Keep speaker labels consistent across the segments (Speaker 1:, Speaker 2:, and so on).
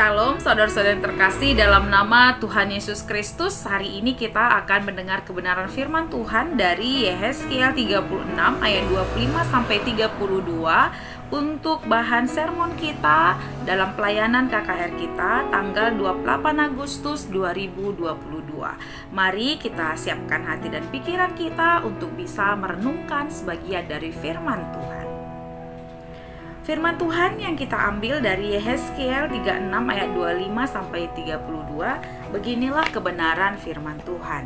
Speaker 1: Shalom saudara-saudara yang terkasih dalam nama Tuhan Yesus Kristus. Hari ini kita akan mendengar kebenaran firman Tuhan dari Yehezkiel 36 ayat 25 sampai 32 untuk bahan sermon kita dalam pelayanan KKR kita tanggal 28 Agustus 2022. Mari kita siapkan hati dan pikiran kita untuk bisa merenungkan sebagian dari firman Tuhan. Firman Tuhan yang kita ambil dari Yehezkiel 36 ayat 25 sampai 32, beginilah kebenaran firman Tuhan.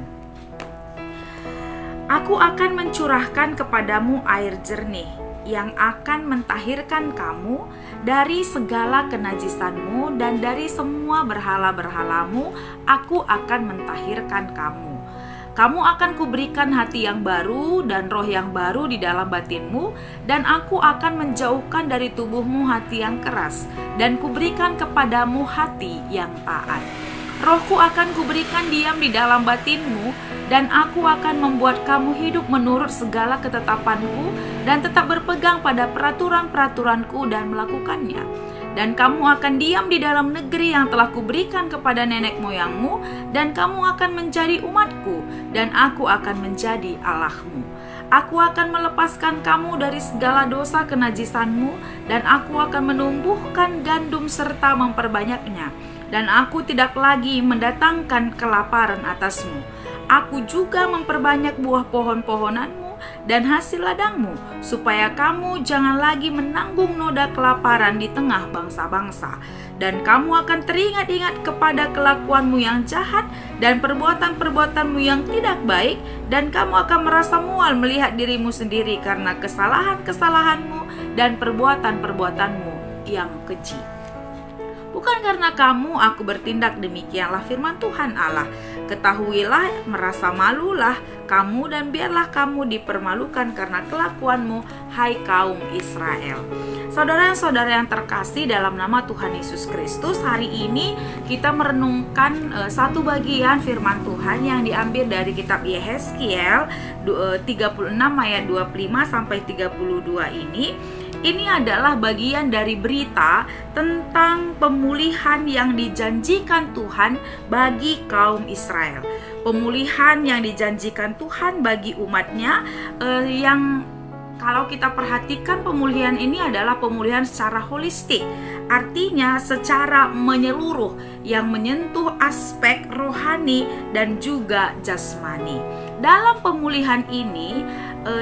Speaker 1: Aku akan mencurahkan kepadamu air jernih yang akan mentahirkan kamu dari segala kenajisanmu, dan dari semua berhala-berhalamu aku akan mentahirkan kamu. Kamu akan kuberikan hati yang baru dan roh yang baru di dalam batinmu, dan aku akan menjauhkan dari tubuhmu hati yang keras, dan kuberikan kepadamu hati yang taat. Rohku akan kuberikan diam di dalam batinmu, dan aku akan membuat kamu hidup menurut segala ketetapanku, dan tetap berpegang pada peraturan-peraturanku dan melakukannya. Dan kamu akan diam di dalam negeri yang telah kuberikan kepada nenek moyangmu, dan kamu akan menjadi umatku, dan aku akan menjadi Allahmu. Aku akan melepaskan kamu dari segala dosa kenajisanmu, dan aku akan menumbuhkan gandum serta memperbanyaknya, dan aku tidak lagi mendatangkan kelaparan atasmu. Aku juga memperbanyak buah pohon-pohonanmu dan hasil ladangmu, supaya kamu jangan lagi menanggung noda kelaparan di tengah bangsa-bangsa. Dan kamu akan teringat-ingat kepada kelakuanmu yang jahat dan perbuatan-perbuatanmu yang tidak baik, dan kamu akan merasa mual melihat dirimu sendiri karena kesalahan-kesalahanmu dan perbuatan-perbuatanmu yang keji. Bukan karena kamu aku bertindak demikianlah firman Tuhan Allah. Ketahuilah, merasa malulah kamu, dan biarlah kamu dipermalukan karena kelakuanmu, hai kaum Israel. Saudara-saudara yang terkasih dalam nama Tuhan Yesus Kristus, hari ini kita merenungkan satu bagian firman Tuhan yang diambil dari kitab Yehezkiel 36 ayat 25 sampai 32 ini. Ini adalah bagian dari berita tentang pemulihan yang dijanjikan Tuhan bagi kaum Israel. Pemulihan yang dijanjikan Tuhan bagi umatnya, yang kalau kita perhatikan pemulihan ini adalah pemulihan secara holistik. Artinya secara menyeluruh yang menyentuh aspek rohani dan juga jasmani. Dalam pemulihan ini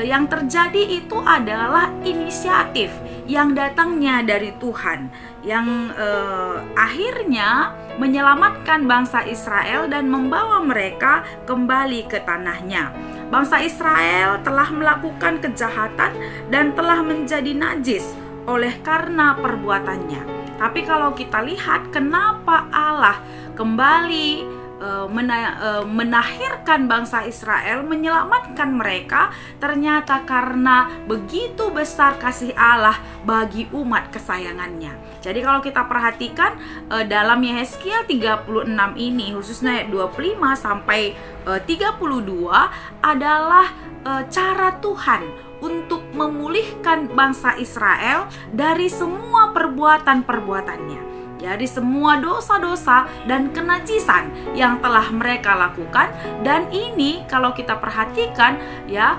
Speaker 1: yang terjadi itu adalah inisiatif yang datangnya dari Tuhan, yang akhirnya menyelamatkan bangsa Israel dan membawa mereka kembali ke tanahnya. Bangsa Israel telah melakukan kejahatan dan telah menjadi najis oleh karena perbuatannya. Tapi kalau kita lihat kenapa Allah kembali menahirkan bangsa Israel, menyelamatkan mereka, ternyata karena begitu besar kasih Allah bagi umat kesayangannya. Jadi kalau kita perhatikan dalam Yehezkiel 36 ini, khususnya ayat 25 sampai 32 adalah cara Tuhan untuk memulihkan bangsa Israel dari semua perbuatan-perbuatannya, dari semua dosa-dosa dan kenajisan yang telah mereka lakukan. Dan ini kalau kita perhatikan ya,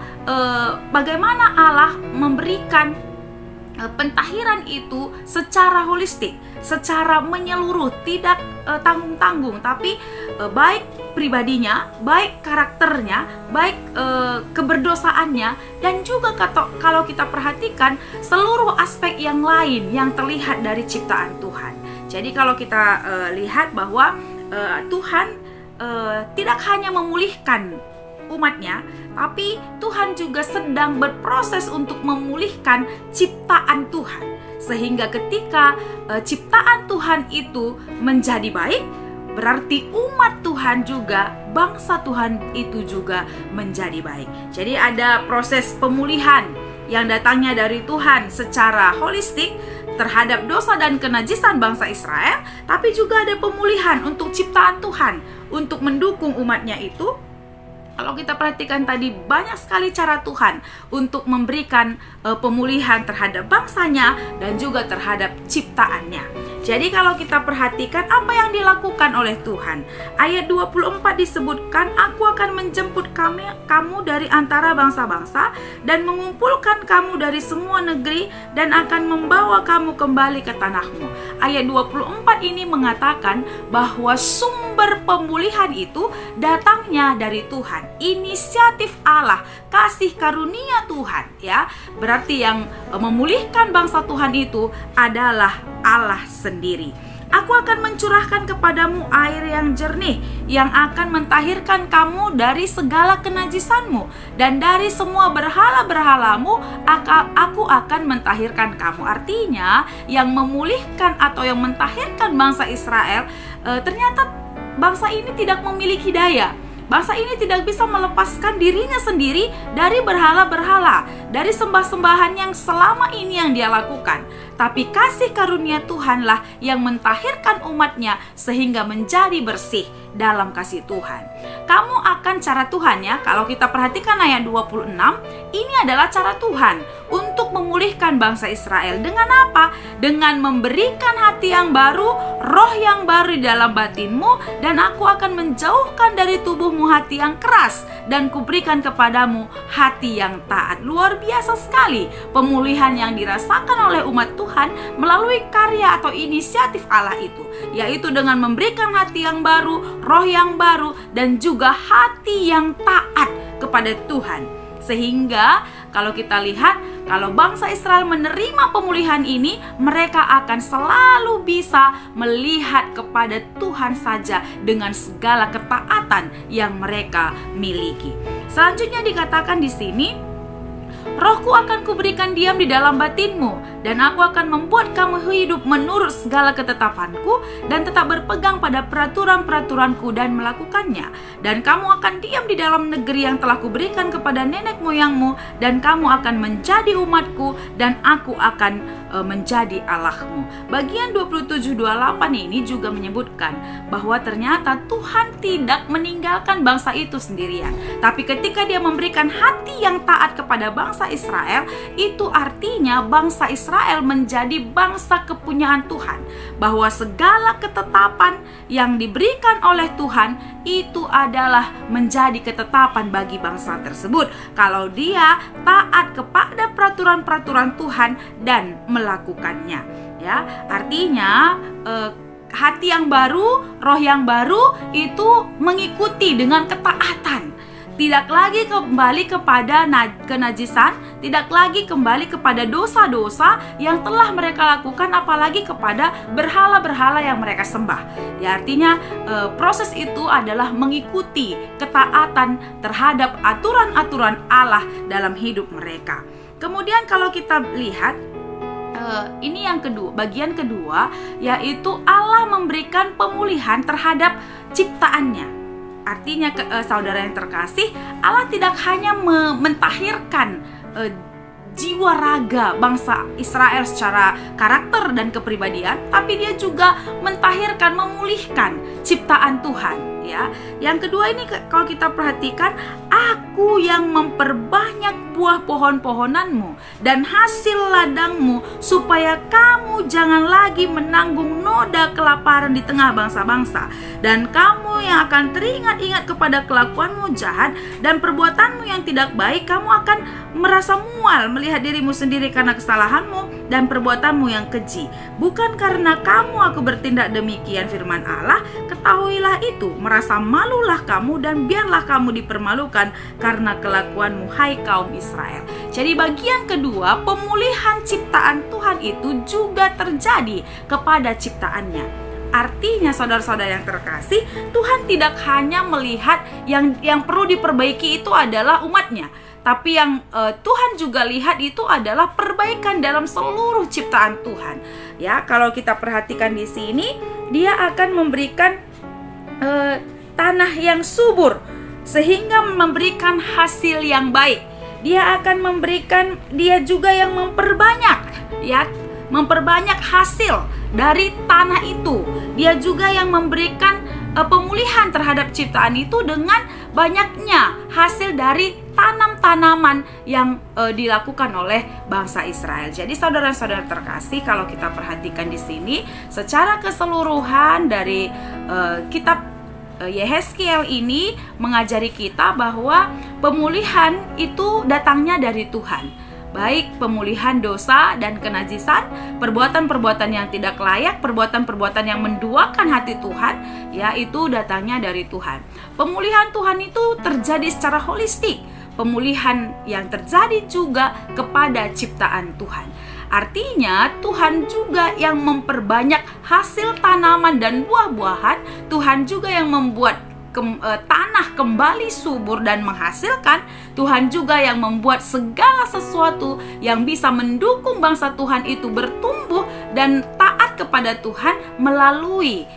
Speaker 1: bagaimana Allah memberikan pentahiran itu secara holistik, secara menyeluruh, tidak tanggung-tanggung, tapi baik pribadinya, baik karakternya, baik keberdosaannya, dan juga kalau kita perhatikan seluruh aspek yang lain yang terlihat dari ciptaan Tuhan. Jadi kalau kita lihat bahwa Tuhan tidak hanya memulihkan umatnya, tapi Tuhan juga sedang berproses untuk memulihkan ciptaan Tuhan. Sehingga ketika ciptaan Tuhan itu menjadi baik, berarti umat Tuhan juga, bangsa Tuhan itu juga menjadi baik. Jadi ada proses pemulihan yang datangnya dari Tuhan secara holistik terhadap dosa dan kenajisan bangsa Israel, tapi juga ada pemulihan untuk ciptaan Tuhan untuk mendukung umatnya itu. Kalau kita perhatikan tadi, banyak sekali cara Tuhan untuk memberikan pemulihan terhadap bangsanya dan juga terhadap ciptaannya. Jadi kalau kita perhatikan apa yang dilakukan oleh Tuhan, ayat 24 disebutkan, "Aku akan menjemput kamu dari antara bangsa-bangsa dan mengumpulkan kamu dari semua negeri dan akan membawa kamu kembali ke tanahmu." Ayat 24 ini mengatakan bahwa sumber pemulihan itu datangnya dari Tuhan, inisiatif Allah, kasih karunia Tuhan, ya. Berarti yang memulihkan bangsa Tuhan itu adalah Allah sendiri. "Aku akan mencurahkan kepadamu air yang jernih yang akan mentahirkan kamu dari segala kenajisanmu, dan dari semua berhala-berhalamu aku akan mentahirkan kamu." Artinya yang memulihkan atau yang mentahirkan bangsa Israel, ternyata bangsa ini tidak memiliki daya. Bangsa ini tidak bisa melepaskan dirinya sendiri dari berhala-berhala, dari sembah-sembahan yang selama ini yang dia lakukan. Tapi kasih karunia Tuhanlah yang mentahirkan umatnya sehingga menjadi bersih dalam kasih Tuhan. Kamu akan cara Tuhan, ya. Kalau kita perhatikan ayat 26, ini adalah cara Tuhan untuk memulihkan bangsa Israel. Dengan apa? Dengan memberikan hati yang baru, roh yang baru di dalam batinmu, dan aku akan menjauhkan dari tubuhmu hati yang keras, dan kuberikan kepadamu hati yang taat. Luar biasa sekali pemulihan yang dirasakan oleh umat Tuhan melalui karya atau inisiatif Allah itu, yaitu dengan memberikan hati yang baru, roh yang baru, dan juga hati yang taat kepada Tuhan. Sehingga kalau kita lihat, kalau bangsa Israel menerima pemulihan ini, mereka akan selalu bisa melihat kepada Tuhan saja dengan segala ketaatan yang mereka miliki. Selanjutnya dikatakan di sini, "Rohku akan kuberikan diam di dalam batinmu, dan aku akan membuat kamu hidup menurut segala ketetapanku, dan tetap berpegang pada peraturan-peraturanku dan melakukannya. Dan kamu akan diam di dalam negeri yang telah kuberikan kepada nenek moyangmu, dan kamu akan menjadi umatku, dan aku akan menjadi Allahmu." Bagian 27-28 ini juga menyebutkan bahwa ternyata Tuhan tidak meninggalkan bangsa itu sendirian. Tapi ketika dia memberikan hati yang taat kepada bangsa Israel, itu artinya bangsa Israel menjadi bangsa kepunyaan Tuhan, bahwa segala ketetapan yang diberikan oleh Tuhan itu adalah menjadi ketetapan bagi bangsa tersebut kalau dia taat kepada peraturan-peraturan Tuhan dan melakukannya, ya. Artinya hati yang baru, roh yang baru itu mengikuti dengan ketaatan. Tidak lagi kembali kepada kenajisan, tidak lagi kembali kepada dosa-dosa yang telah mereka lakukan, apalagi kepada berhala-berhala yang mereka sembah. Ya, artinya proses itu adalah mengikuti ketaatan terhadap aturan-aturan Allah dalam hidup mereka. Kemudian kalau kita lihat, ini yang kedua, bagian kedua, yaitu Allah memberikan pemulihan terhadap ciptaannya. Artinya saudara yang terkasih, Allah tidak hanya mentahirkan jiwa raga bangsa Israel secara karakter dan kepribadian, tapi dia juga mentahirkan, memulihkan ciptaan Tuhan, ya. Yang kedua ini kalau kita perhatikan, "Aku yang memperbanyak buah pohon-pohonanmu dan hasil ladangmu, supaya kamu jangan lagi menanggung noda kelaparan di tengah bangsa-bangsa. Dan kamu yang akan teringat-ingat kepada kelakuanmu jahat dan perbuatanmu yang tidak baik, kamu akan merasa mual melihat dirimu sendiri karena kesalahanmu dan perbuatanmu yang keji. Bukan karena kamu aku bertindak demikian, firman Allah. Ketahuilah itu, merasa malulah kamu dan biarlah kamu dipermalukan karena kelakuanmu, hai kaum Israel." Jadi bagian kedua, pemulihan ciptaan Tuhan itu juga terjadi kepada ciptaannya. Artinya saudara-saudara yang terkasih, Tuhan tidak hanya melihat yang perlu diperbaiki itu adalah umatnya, tapi yang Tuhan juga lihat itu adalah perbaikan dalam seluruh ciptaan Tuhan. Ya, kalau kita perhatikan di sini, dia akan memberikan tanah yang subur sehingga memberikan hasil yang baik. Dia akan memberikan, dia juga yang memperbanyak, ya, memperbanyak hasil dari tanah itu. Dia juga yang memberikan pemulihan terhadap ciptaan itu dengan banyaknya hasil dari tanam-tanaman yang dilakukan oleh bangsa Israel. Jadi saudara-saudara terkasih, kalau kita perhatikan di sini secara keseluruhan dari kitab Yehezkiel ini mengajari kita bahwa pemulihan itu datangnya dari Tuhan. Baik pemulihan dosa dan kenajisan, perbuatan-perbuatan yang tidak layak, perbuatan-perbuatan yang menduakan hati Tuhan, yaitu datangnya dari Tuhan. Pemulihan Tuhan itu terjadi secara holistik. Pemulihan yang terjadi juga kepada ciptaan Tuhan. Artinya Tuhan juga yang memperbanyak hasil tanaman dan buah-buahan. Tuhan juga yang membuat tanah kembali subur dan menghasilkan. Tuhan juga yang membuat segala sesuatu yang bisa mendukung bangsa Tuhan itu bertumbuh dan taat kepada Tuhan melalui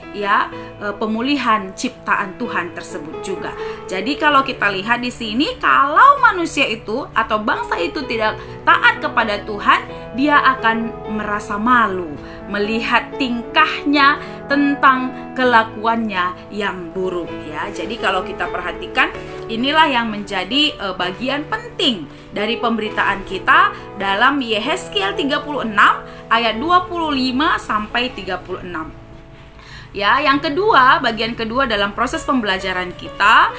Speaker 1: pemulihan ciptaan Tuhan tersebut juga. Jadi kalau kita lihat di sini, kalau manusia itu atau bangsa itu tidak taat kepada Tuhan, dia akan merasa malu melihat tingkahnya tentang kelakuannya yang buruk ya. Jadi kalau kita perhatikan, inilah yang menjadi bagian penting dari pemberitaan kita dalam Yehezkiel 36 ayat 25 sampai 36. Ya, yang kedua, bagian kedua dalam proses pembelajaran kita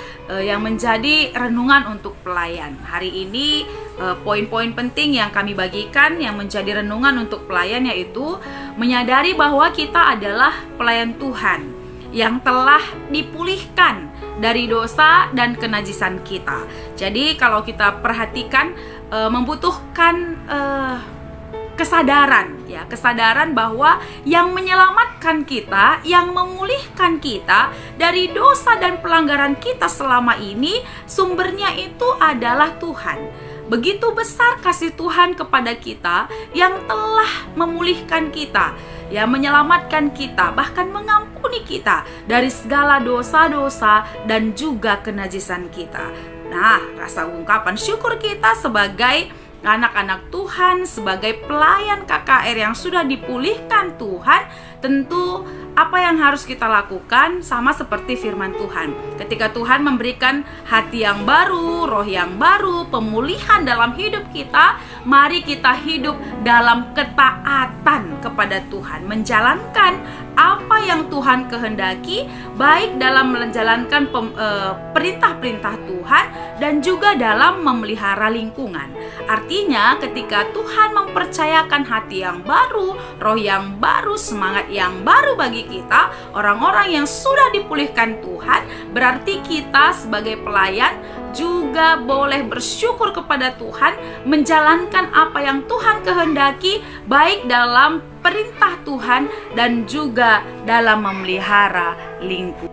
Speaker 1: yang menjadi renungan untuk pelayan. Hari ini poin-poin penting yang kami bagikan yang menjadi renungan untuk pelayan, yaitu menyadari bahwa kita adalah pelayan Tuhan yang telah dipulihkan dari dosa dan kenajisan kita. Jadi kalau kita perhatikan membutuhkan kesadaran bahwa yang menyelamatkan kita, yang memulihkan kita dari dosa dan pelanggaran kita selama ini, sumbernya itu adalah Tuhan. Begitu besar kasih Tuhan kepada kita yang telah memulihkan kita, menyelamatkan kita, bahkan mengampuni kita dari segala dosa-dosa dan juga kenajisan kita. Nah, rasa ungkapan syukur kita sebagai anak-anak Tuhan, sebagai pelayan KKR yang sudah dipulihkan Tuhan, tentu apa yang harus kita lakukan sama seperti firman Tuhan. Ketika Tuhan memberikan hati yang baru, roh yang baru, pemulihan dalam hidup kita, mari kita hidup dalam ketaatan kepada Tuhan, menjalankan apa yang Tuhan kehendaki, baik dalam menjalankan perintah-perintah Tuhan dan juga dalam memelihara lingkungan. Artinya ketika Tuhan mempercayakan hati yang baru, roh yang baru, semangat yang baru bagi kita, orang-orang yang sudah dipulihkan Tuhan, berarti kita sebagai pelayan juga boleh bersyukur kepada Tuhan, menjalankan apa yang Tuhan kehendaki, baik dalam perintah Tuhan dan juga dalam memelihara lingkungan.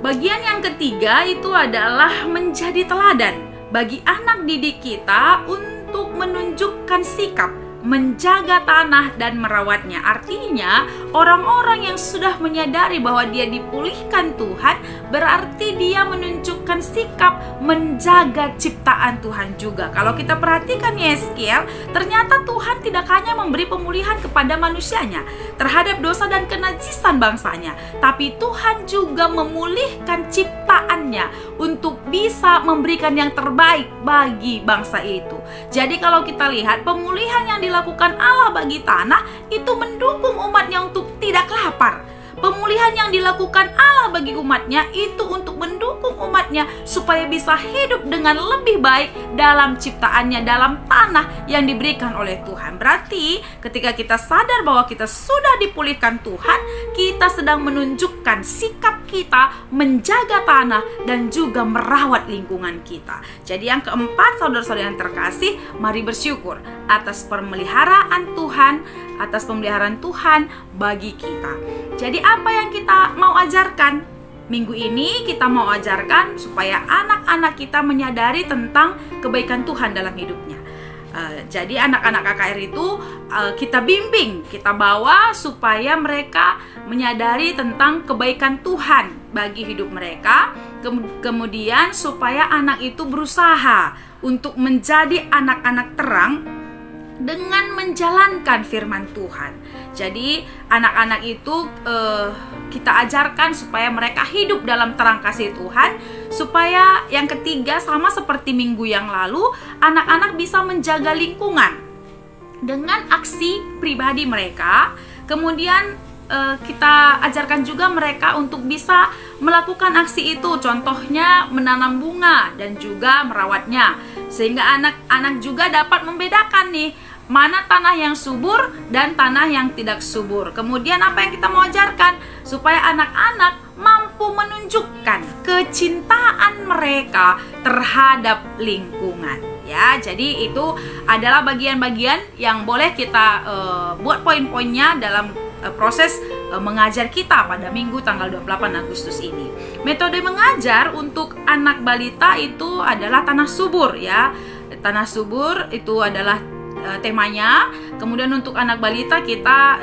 Speaker 1: Bagian yang ketiga itu adalah menjadi teladan bagi anak didik kita untuk menunjukkan sikap menjaga tanah dan merawatnya. Artinya orang-orang yang sudah menyadari bahwa dia dipulihkan Tuhan, berarti dia menunjukkan sikap menjaga ciptaan Tuhan juga. Kalau kita perhatikan Yehezkiel, ternyata Tuhan tidak hanya memberi pemulihan kepada manusianya terhadap dosa dan kenajisan bangsanya, tapi Tuhan juga memulihkan ciptaannya untuk bisa memberikan yang terbaik bagi bangsa itu. Jadi kalau kita lihat, pemulihan yang dilakukan Allah bagi tanah itu mendukung umatnya untuk tidak lapar. Pemulihan yang dilakukan Allah bagi umatnya itu untuk mendukung umatnya supaya bisa hidup dengan lebih baik dalam ciptaannya, dalam tanah yang diberikan oleh Tuhan. Berarti ketika kita sadar bahwa kita sudah dipulihkan Tuhan, kita sedang menunjukkan sikap kita menjaga tanah dan juga merawat lingkungan kita. Jadi yang keempat, saudara-saudara yang terkasih, mari bersyukur atas pemeliharaan Tuhan, atas pemeliharaan Tuhan bagi kita. Jadi apa yang kita mau ajarkan? Minggu ini kita mau ajarkan supaya anak-anak kita menyadari tentang kebaikan Tuhan dalam hidupnya. Jadi anak-anak KKR itu kita bimbing, kita bawa supaya mereka menyadari tentang kebaikan Tuhan bagi hidup mereka. Kemudian supaya anak itu berusaha untuk menjadi anak-anak terang dengan menjalankan firman Tuhan. Jadi anak-anak itu kita ajarkan supaya mereka hidup dalam terang kasih Tuhan. Supaya yang ketiga, sama seperti minggu yang lalu, anak-anak bisa menjaga lingkungan dengan aksi pribadi mereka. Kemudian kita ajarkan juga mereka untuk bisa melakukan aksi itu, contohnya menanam bunga dan juga merawatnya, sehingga anak-anak juga dapat membedakan nih mana tanah yang subur dan tanah yang tidak subur. Kemudian apa yang kita mau ajarkan? Supaya anak-anak mampu menunjukkan kecintaan mereka terhadap lingkungan. Ya, jadi itu adalah bagian-bagian yang boleh kita buat poin-poinnya dalam proses mengajar kita pada minggu tanggal 28 Agustus ini. Metode mengajar untuk anak balita itu adalah tanah subur ya. Tanah subur itu adalah temanya. Kemudian untuk anak balita kita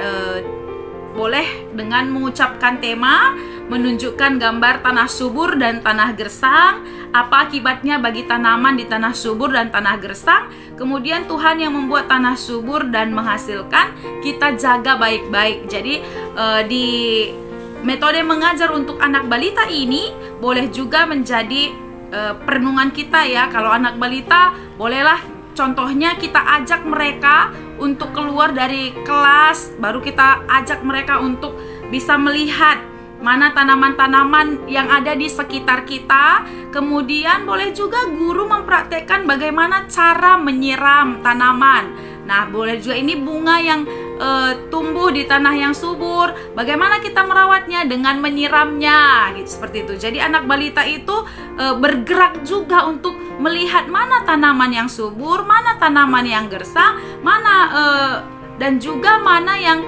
Speaker 1: boleh dengan mengucapkan tema, menunjukkan gambar tanah subur dan tanah gersang, apa akibatnya bagi tanaman di tanah subur dan tanah gersang. Kemudian Tuhan yang membuat tanah subur dan menghasilkan, kita jaga baik-baik. Jadi di metode mengajar untuk anak balita ini boleh juga menjadi perenungan kita ya. Kalau anak balita, bolehlah contohnya kita ajak mereka untuk keluar dari kelas, baru kita ajak mereka untuk bisa melihat mana tanaman-tanaman yang ada di sekitar kita. Kemudian boleh juga guru mempraktekkan bagaimana cara menyiram tanaman. Nah, boleh juga ini bunga yang tumbuh di tanah yang subur, bagaimana kita merawatnya dengan menyiramnya, gitu, seperti itu. Jadi anak balita itu bergerak juga untuk melihat mana tanaman yang subur, mana tanaman yang gersang, mana dan juga mana yang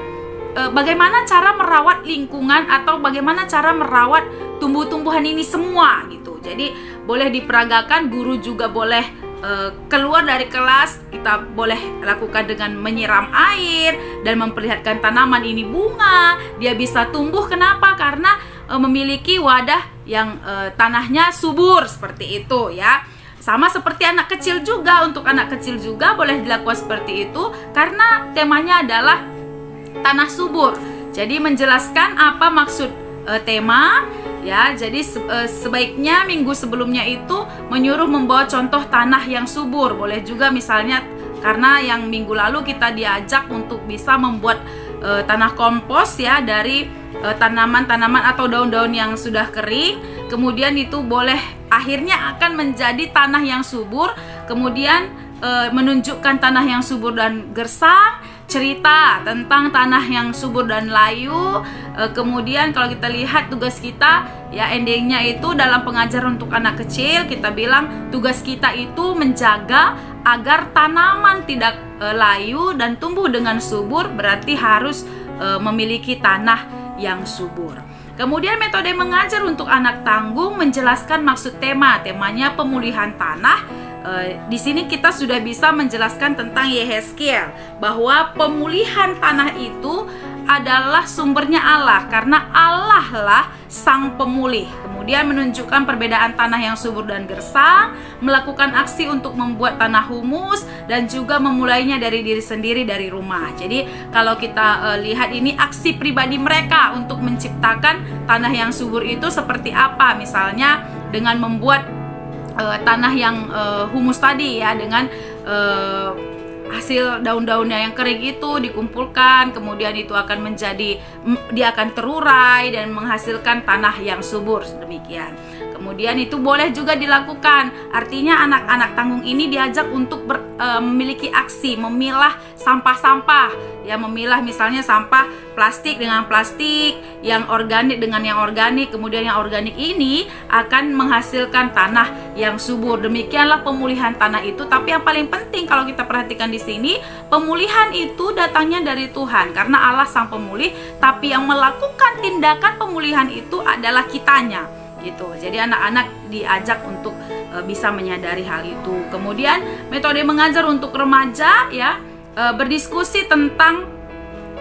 Speaker 1: bagaimana cara merawat lingkungan atau bagaimana cara merawat tumbuh-tumbuhan ini semua gitu. Jadi boleh diperagakan, guru juga boleh keluar dari kelas, kita boleh lakukan dengan menyiram air dan memperlihatkan tanaman ini bunga, dia bisa tumbuh. Kenapa? Karena memiliki wadah yang tanahnya subur, seperti itu ya. Sama seperti anak kecil juga, untuk anak kecil juga boleh dilakukan seperti itu karena temanya adalah tanah subur. Jadi menjelaskan apa maksud tema ya. Jadi sebaiknya minggu sebelumnya itu menyuruh membawa contoh tanah yang subur. Boleh juga misalnya karena yang minggu lalu kita diajak untuk bisa membuat tanah kompos ya dari tanaman-tanaman atau daun-daun yang sudah kering. Kemudian itu boleh akhirnya akan menjadi tanah yang subur. Kemudian menunjukkan tanah yang subur dan gersang, cerita tentang tanah yang subur dan layu. Kemudian kalau kita lihat tugas kita ya, endingnya itu dalam pengajaran untuk anak kecil kita bilang tugas kita itu menjaga agar tanaman tidak layu dan tumbuh dengan subur, berarti harus memiliki tanah yang subur. Kemudian metode mengajar untuk anak tanggung menjelaskan maksud tema. Temanya pemulihan tanah. Di sini kita sudah bisa menjelaskan tentang Yehezkiel bahwa pemulihan tanah itu adalah sumbernya Allah, karena Allah lah sang pemulih. Kemudian menunjukkan perbedaan tanah yang subur dan gersang, melakukan aksi untuk membuat tanah humus, dan juga memulainya dari diri sendiri, dari rumah. Jadi kalau kita lihat ini aksi pribadi mereka untuk menciptakan tanah yang subur itu seperti apa. Misalnya dengan membuat tanah yang humus tadi ya, dengan hasil daun-daunnya yang kering itu dikumpulkan, kemudian itu akan menjadi, dia akan terurai dan menghasilkan tanah yang subur, demikian. Kemudian itu boleh juga dilakukan, artinya anak-anak tanggung ini diajak untuk memiliki aksi, memilah sampah-sampah ya, memilah misalnya sampah plastik dengan plastik, yang organik dengan yang organik. Kemudian yang organik ini akan menghasilkan tanah yang subur. Demikianlah pemulihan tanah itu. Tapi yang paling penting kalau kita perhatikan di sini, pemulihan itu datangnya dari Tuhan karena Allah sang pemulih, tapi yang melakukan tindakan pemulihan itu adalah kitanya gitu. Jadi anak-anak diajak untuk bisa menyadari hal itu. Kemudian metode mengajar untuk remaja ya, berdiskusi tentang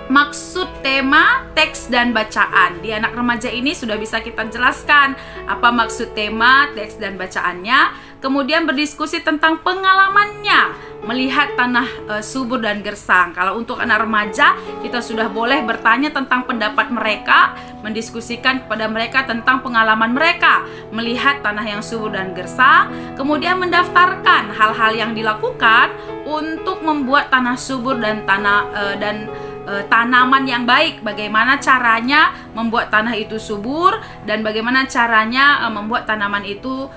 Speaker 1: maksud tema, teks, dan bacaan. Di anak remaja ini sudah bisa kita jelaskan apa maksud tema, teks, dan bacaannya. kemudian berdiskusi tentang pengalamannya melihat tanah subur dan gersang. Kalau untuk anak remaja, kita sudah boleh bertanya tentang pendapat mereka, mendiskusikan kepada mereka tentang pengalaman mereka melihat tanah yang subur dan gersang, kemudian mendaftarkan hal-hal yang dilakukan untuk membuat tanah subur dan tanaman yang baik. Bagaimana caranya membuat tanah itu subur dan bagaimana caranya membuat tanaman itu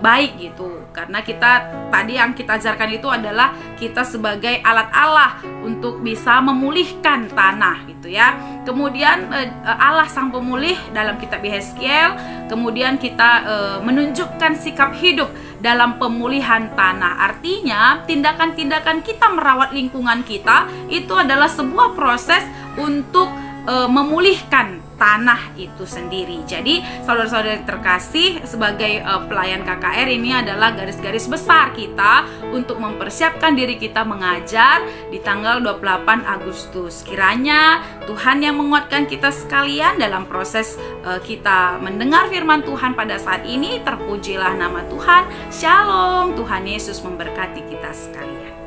Speaker 1: baik gitu. Karena kita tadi yang kita ajarkan itu adalah kita sebagai alat Allah untuk bisa memulihkan tanah gitu ya. Kemudian Allah sang pemulih dalam kitab Yehezkiel, kemudian kita menunjukkan sikap hidup dalam pemulihan tanah. Artinya tindakan-tindakan kita merawat lingkungan kita itu adalah sebuah proses untuk memulihkan tanah itu sendiri. Jadi saudara-saudara terkasih, sebagai pelayan KKR ini adalah garis-garis besar kita untuk mempersiapkan diri kita mengajar di tanggal 28 Agustus. Kiranya Tuhan yang menguatkan kita sekalian dalam proses kita mendengar firman Tuhan pada saat ini. Terpujilah nama Tuhan. Shalom. Tuhan Yesus memberkati kita sekalian.